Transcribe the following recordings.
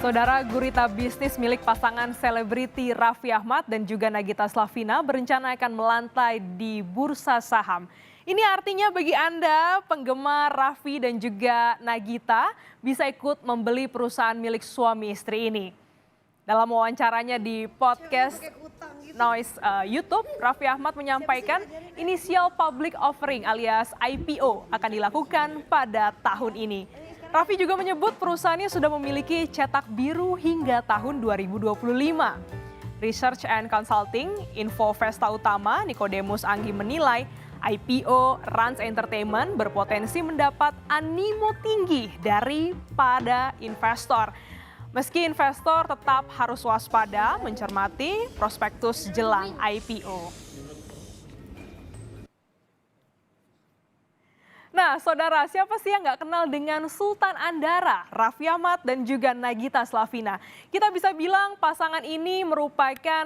Saudara, gurita bisnis milik pasangan selebriti Raffi Ahmad dan juga Nagita Slavina berencana akan melantai di bursa saham. Ini artinya bagi Anda, penggemar Raffi dan juga Nagita, bisa ikut membeli perusahaan milik suami istri ini. Dalam wawancaranya di podcast Noise YouTube, Raffi Ahmad menyampaikan inisial public offering alias IPO akan dilakukan pada tahun ini. Raffi juga menyebut perusahaannya sudah memiliki cetak biru hingga tahun 2025. Research and Consulting Info Vesta Utama Nikodemus Anggi menilai IPO Rans Entertainment berpotensi mendapat animo tinggi daripada investor. Meski investor tetap harus waspada mencermati prospektus jelang IPO. Nah, saudara, siapa sih yang nggak kenal dengan Sultan Andara, Raffi Ahmad dan juga Nagita Slavina? Kita bisa bilang pasangan ini merupakan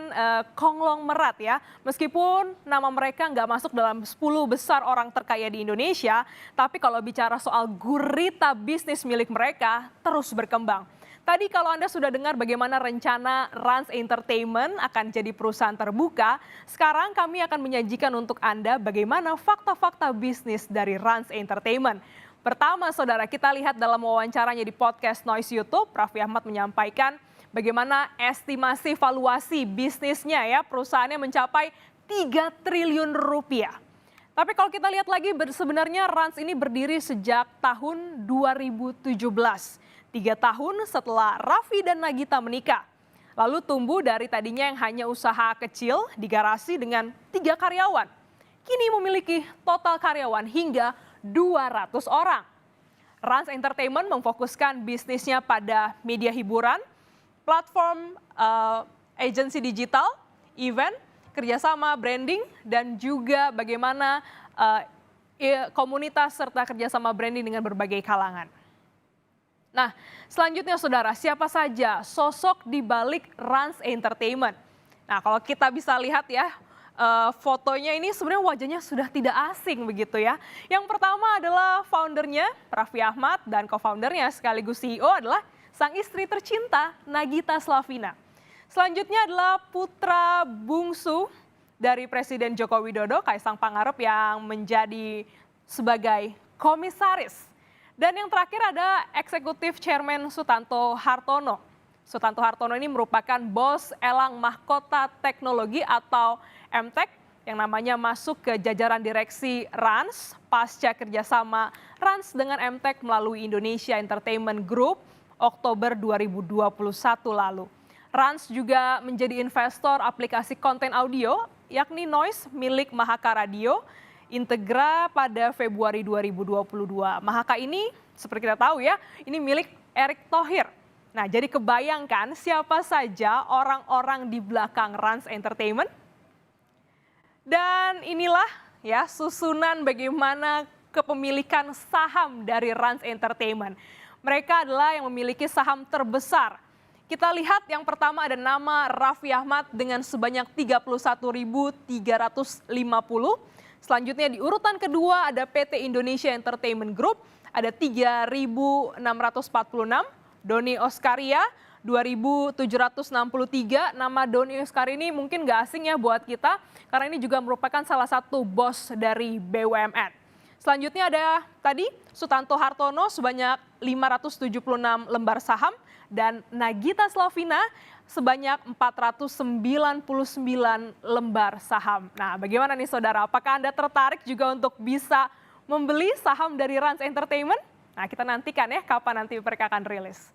konglomerat ya. Meskipun nama mereka nggak masuk dalam 10 besar orang terkaya di Indonesia, tapi kalau bicara soal gurita bisnis milik mereka terus berkembang. Tadi kalau Anda sudah dengar bagaimana rencana Rans Entertainment akan jadi perusahaan terbuka, sekarang kami akan menyajikan untuk Anda bagaimana fakta-fakta bisnis dari Rans Entertainment. Pertama, saudara, kita lihat dalam wawancaranya di podcast Noise YouTube, Raffi Ahmad menyampaikan bagaimana estimasi valuasi bisnisnya ya, perusahaannya mencapai 3 triliun rupiah. Tapi kalau kita lihat lagi sebenarnya Rans ini berdiri sejak tahun 2017. 3 tahun setelah Raffi dan Nagita menikah. Lalu tumbuh dari tadinya yang hanya usaha kecil di garasi dengan 3 karyawan. Kini memiliki total karyawan hingga 200 orang. Rans Entertainment memfokuskan bisnisnya pada media hiburan, platform agensi digital, event, kerjasama branding, dan juga bagaimana komunitas serta kerjasama branding dengan berbagai kalangan. Nah, selanjutnya saudara, siapa saja sosok di balik Rans Entertainment? Nah, kalau kita bisa lihat ya, fotonya ini sebenarnya wajahnya sudah tidak asing begitu ya. Yang pertama adalah foundernya Raffi Ahmad dan co-foundernya sekaligus CEO adalah sang istri tercinta Nagita Slavina. Selanjutnya adalah putra bungsu dari Presiden Joko Widodo, Kaisang Pangarep yang menjadi sebagai komisaris. Dan yang terakhir ada Eksekutif Chairman Sutanto Hartono. Sutanto Hartono ini merupakan bos Elang Mahkota Teknologi atau MTEK yang namanya masuk ke jajaran direksi Rans pasca kerjasama Rans dengan MTEK melalui Indonesia Entertainment Group Oktober 2021 lalu. Rans juga menjadi investor aplikasi konten audio yakni Noise milik Mahaka Radio, Integra pada Februari 2022. Mahaka ini seperti kita tahu ya, ini milik Erick Thohir. Nah, jadi kebayangkan siapa saja orang-orang di belakang Rans Entertainment. Dan inilah ya susunan bagaimana kepemilikan saham dari Rans Entertainment. Mereka adalah yang memiliki saham terbesar. Kita lihat yang pertama ada nama Raffi Ahmad dengan sebanyak 31.350. Selanjutnya di urutan kedua ada PT Indonesia Entertainment Group, ada 3.646, Doni Oskaria 2.763. Nama Doni Oskaria ini mungkin nggak asing ya buat kita, karena ini juga merupakan salah satu bos dari BUMN. Selanjutnya ada tadi Sutanto Hartono sebanyak 576 lembar saham, dan Nagita Slavina sebanyak 499 lembar saham. Nah, bagaimana nih saudara? Apakah Anda tertarik juga untuk bisa membeli saham dari Rans Entertainment? Nah, kita nantikan ya kapan nanti mereka akan rilis.